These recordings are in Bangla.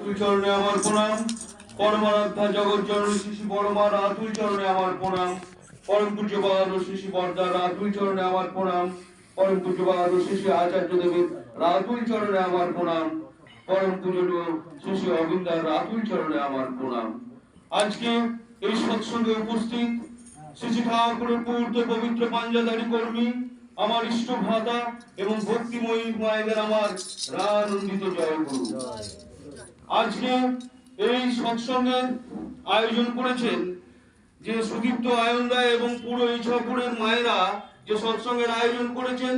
আতুল চরণে আমার প্রণাম। পরমারাধ্যা জগৎ জননী শ্রী পরমার আতুল চরণে আমার প্রণাম। পরম পূজ্যপাদ শ্রী বরদার আতুল চরণে আমার প্রণাম। পরম পূজ্যপাদ শ্রী আচার্য দেবের আতুল চরণে আমার প্রণাম। পরম পূজনীয় শ্রী অবিন্দার আতুল চরণে আমার প্রণাম। আজকে এই সৎসঙ্গে উপস্থিত শ্রী ঠাকুরের পূর্ত পবিত্র পাঞ্জাদারি কর্মী, আমার ইষ্ট ভ্রাতা এবং ভক্তিময়ী মায়েদের আমার রানন্দিত জয় গুরু। আজকে এই সৎসঙ্গের আয়োজন করেছেন যে সুদীপ্ত আয়নদা এবং পুরো ইছাপুরের মায়েরা যে সৎসঙ্গের আয়োজন করেছেন,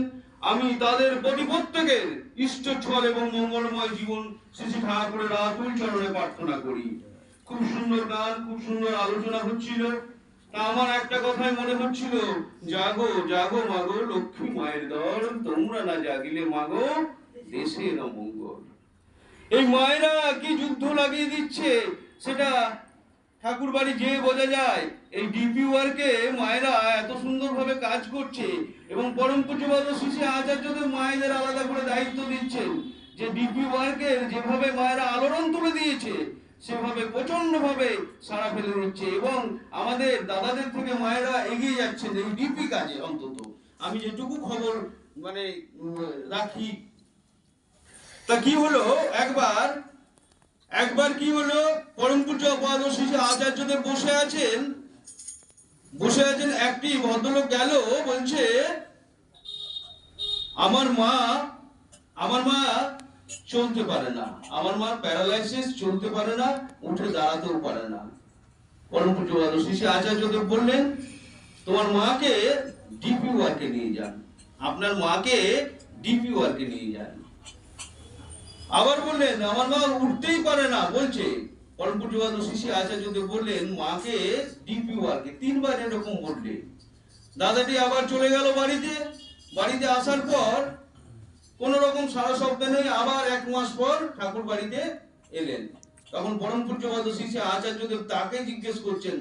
আমি তাদের প্রতি প্রত্যেকের ইষ্টচ্ছল এবং মঙ্গলময় জীবন শ্রী ঠাকুরের আতুল চরণে প্রার্থনা করি। খুব সুন্দর গান, খুব সুন্দর আলোচনা হচ্ছিল। তা আমার একটা কথাই মনে হচ্ছিল, জাগো জাগো মাগো লক্ষ্মী মায়ের দল, তোমরা না জাগিলে মাগো দেশের অমঙ্গল। এই মায়েরা কি যুদ্ধ লাগিয়ে দিচ্ছে সেটা ঠাকুর বাড়ি যে বোঝা যায়। এই ডিপি ওয়ার্কে মায়েরা এত সুন্দরভাবে কাজ করছে এবং পরম পূজ্যপাদ শ্রী আচার্যদেব মায়েদের আলাদা করে দায়িত্ব দিচ্ছেন যে ডিপি ওয়ার্কের যেভাবে মায়েরা আলোড়ন তুলে দিয়েছে সেভাবে প্রচন্ড ভাবে সাড়া ফেলে দিচ্ছে এবং আমাদের দাদাদের থেকে মায়েরা এগিয়ে যাচ্ছেন এই ডিপি কাজে। অন্তত আমি যেটুকু খবর মানে রাখি, তা কি হলো, একবার কি হলো, পরম পূজ্যপাদ শ্রী আচার্যদেব বসে আছেন, একটি ভদ্রলোক গেল, বলছে আমার মা চলতে পারে না, আমার মা প্যারালাইসিস, চলতে পারে না, উঠে দাঁড়াতেও পারে না। পরম পূজ্যপাদ শ্রী আচার্যদেব বললেন তোমার মাকে ডিপি ওয়ার্কে নিয়ে যান, আপনার মাকে ডিপি ওয়ার্কে নিয়ে যান। আবার বললেন আমার মা উঠতেই পারে না, বলছে পরম পূজ্যপাদ শ্রী আচার্যদেব বললেন মাকে ডিপি ওয়ার্কে। তিনবার এরকম বললে দাদাটি আবার চলে গেল বাড়িতে আসার পর কোন রকম সারা শব্দ নেই। আবার 1 মাস পর ঠাকুর বাড়িতে এলেন, তখন পরম পূজ্যপাদ শ্রী আচার্যদেব তাকে জিজ্ঞেস করছেন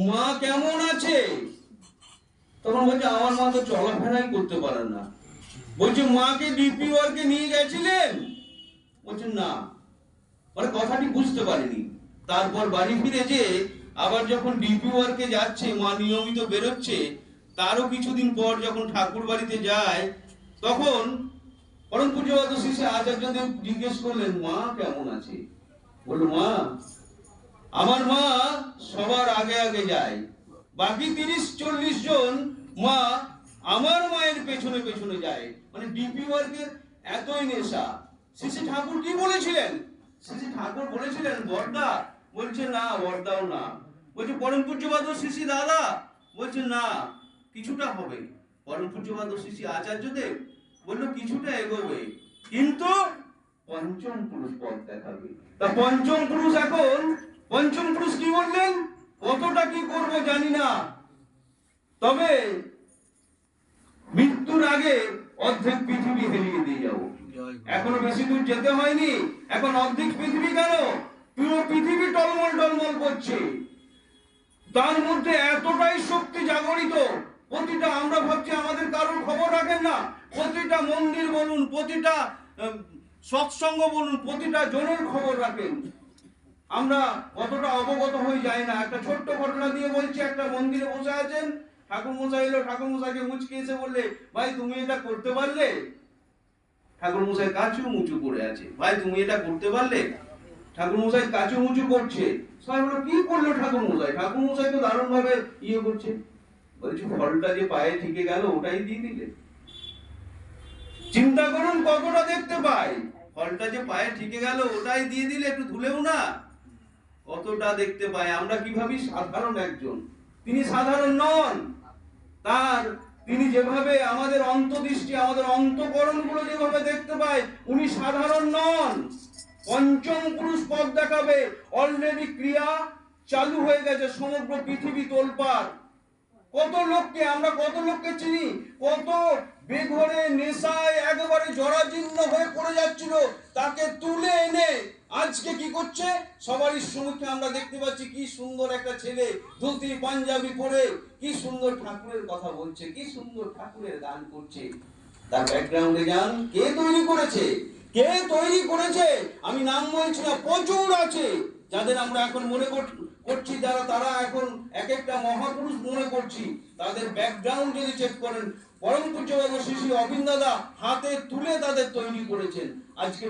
মা কেমন আছে। তখন বলছে আমার মা তো চলাফেরাই করতে পারে না। বলছে মাকে ডিপি ওয়ার্কে নিয়ে গেছিলেন? বলছেন না, মানে কথাটি বুঝতে পারেনি। তারপর বাড়ি ফিরে যে আবার যখন ডিপি ওয়ার্কে যাচ্ছে, মা নিয়মিত বেরোচ্ছে, তারও কিছুদিন পর যখন ঠাকুর বাড়িতে যায় তখন পরম পূজ্যপাদ শ্রী আচার্যদেব জিজ্ঞেস করলেন মা কেমন আছে। বলল মা, আমার মা সবার আগে যায়, বাকি 30-40 জন মা আমার মায়ের পেছনে পেছনে যায়। মানে ডিপি ওয়ার্কের এতই নেশা। শ্রী ঠাকুর কি বলেছিলেন? শ্রী ঠাকুর বলেছিলেন বর্দা? বলছে না, বর্দাও না। বলছে পরম পূজ্যপাদ শ্রী দাদা? বলছে না, কিছুটা হবে। পরম পূজ্যপাদ শ্রী আচার্যদেব বললো কিছুটা এগোবে, কিন্তু পঞ্চম পুরুষ পথ দেখাবে। তা পঞ্চম পুরুষ কি বললেন? কতটা কি করবো জানি না, তবে মৃত্যুর আগে অর্ধেক পৃথিবী হেলিয়ে দিয়ে যাবো। এখনো বেশি দূর যেতে হয়নি, এখন অর্ধেক পৃথিবী কেন, পুরো পৃথিবী টলমল করছে। তার মধ্যে এতটাই শক্তি জাগরিত, প্রতিটা, আমরা ভাবছি আমাদের কারোর খবর রাখেন না, প্রতিটা মন্দির বলুন, প্রতিটা সৎসঙ্গ বলুন, প্রতিটা জনের খবর রাখেন। আমরা কতটা অবগত হয়ে যাই না। একটা ছোট্ট ঘটনা দিয়ে বলছি, একটা মন্দিরে বসে আছেন, ঠাকুর মশাই এলো, ঠাকুর মশাইকে মুচকে এসে বললে ভাই তুমি এটা করতে পারলে? ঠাকুর মশাই কাচু মুচু করে আছে, ভাই তুমি এটা করতে পারলে? ঠাকুর মশাই কাচু মুচু করছে। সবাই বলল কি করলো ঠাকুর মশাই? ঠাকুর মশাই তো দারুণ ভাবে করছে। বলছি ফলটা যে পায়ে ঠিকে গেল ওটাই দিয়ে দিলে। চিন্তা করুন কতটা দেখতে পাই, ফলটা যে পায়ে ঠিকে গেল ওটাই দিয়ে দিলে, একটু ধুলেও না, কতটা দেখতে পাই। আমরা কি ভাবি সাধারণ একজন, তিনি সাধারণ নন। তিনি যেভাবে আমাদের অন্তর্দৃষ্টি, আমাদের অন্তঃকরণ গুলো যেভাবে দেখতে পায়, উনি সাধারণ নন। পঞ্চম পুরুষ পথ দেখাবে, অলরেডি ক্রিয়া চালু হয়ে গেছে, সমগ্র পৃথিবী তোলপাড়। আমরা কত লোককে চিনি, কত বেঘরে নেশায় একেবারে জরাজীর্ণ হয়ে পড়ে যাচ্ছিল, তাকে তুলে এনে আজকে কি করছে, সবারই সম্মুখে আমরা দেখতে পাচ্ছি কি সুন্দর একটা ছেলে ধুতি পাঞ্জাবি পরে কি সুন্দর ঠাকুরের কথা বলছে, কি সুন্দর ঠাকুরের গান করছে। তার ব্যাকগ্রাউন্ডে যান, কে তৈরি করেছে? কে তৈরি করেছে আমি নাম বলছি না, প্রচুর আছে যাদের আমরা এখন মনে করছি, তারা এখন এক একটা মহাপুরুষ মনে করছি। তাদের ব্যাকগ্রাউন্ড যদি চেক করেন, পরম পূজ্যবাবু শ্রী শ্রী অবিন্দ দাদা হাতে তুলে তাদের তৈরি করেছেন। আজকে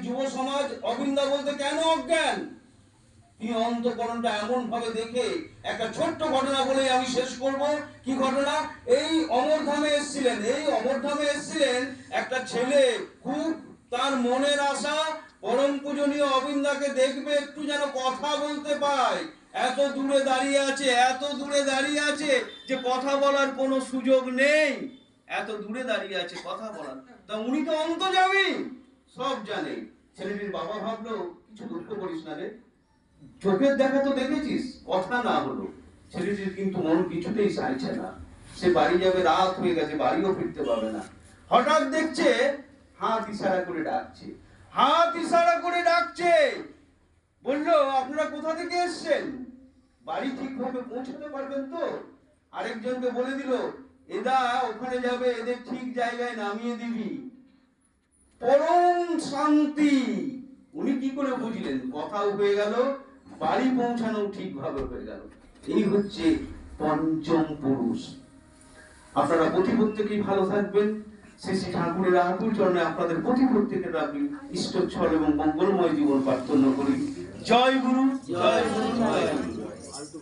যুব সমাজ অবিন্দ বলতে কেন অজ্ঞান? তিনি অন্তঃকরণটা এমন ভাবে দেখে, একটা ছোট্ট ঘটনা বলে আমি শেষ করব। কি ঘটনা? এই অমরধামে এসেছিলেন একটা ছেলে, খুব তার মনের আশা পরম পূজনীয় অবিন্দাকে দেখবে, একটু যেন কথা বলতে পায়। এত দূরে দাঁড়িয়ে আছে যে কথা বলার কোনো সুযোগ নেই, এত দূরে দাঁড়িয়ে আছে কথা বলার। তা উনি তো অন্তর্যামী, সব জানে। ছেলেটির বাবা ভাবলো, কিছু দুঃখ করিস না রে, চোখের দেখা তো দেখেছিস, কথা না হলো। ছেলেটির কিন্তু মন কিছুতেই চাইছে না, সে বাড়ি যাবে, রাত হয়ে গেছে, বাড়িও ফিরতে পারবে না। হঠাৎ দেখছে হাত ইশারা করে ডাকছে, বললো আপনারা কোথা থেকে এসেছেন, বাড়ি ঠিকভাবে পৌঁছাতে পারবেন তো? আরেকজনকে বলে দিল, এদা ওখানে যাবে, এদের ঠিক জায়গায় নামিয়ে দিবি। পরম শান্তি। উনি কি করে বুঝলেন? কথাও হয়ে গেল, বাড়ি পৌঁছানো ঠিকভাবে হয়ে গেল। এই হচ্ছে পঞ্চম পুরুষ। আপনারা প্রত্যেকেই ভালো থাকবেন। শ্রী শ্রী ঠাকুরের আকুল চরণে আপনাদের প্রত্যেকের আমি ইষ্টচ্ছল এবং মঙ্গলময় জীবন প্রার্থনা করি। জয় গুরু, জয় গুরু, জয় গুরু।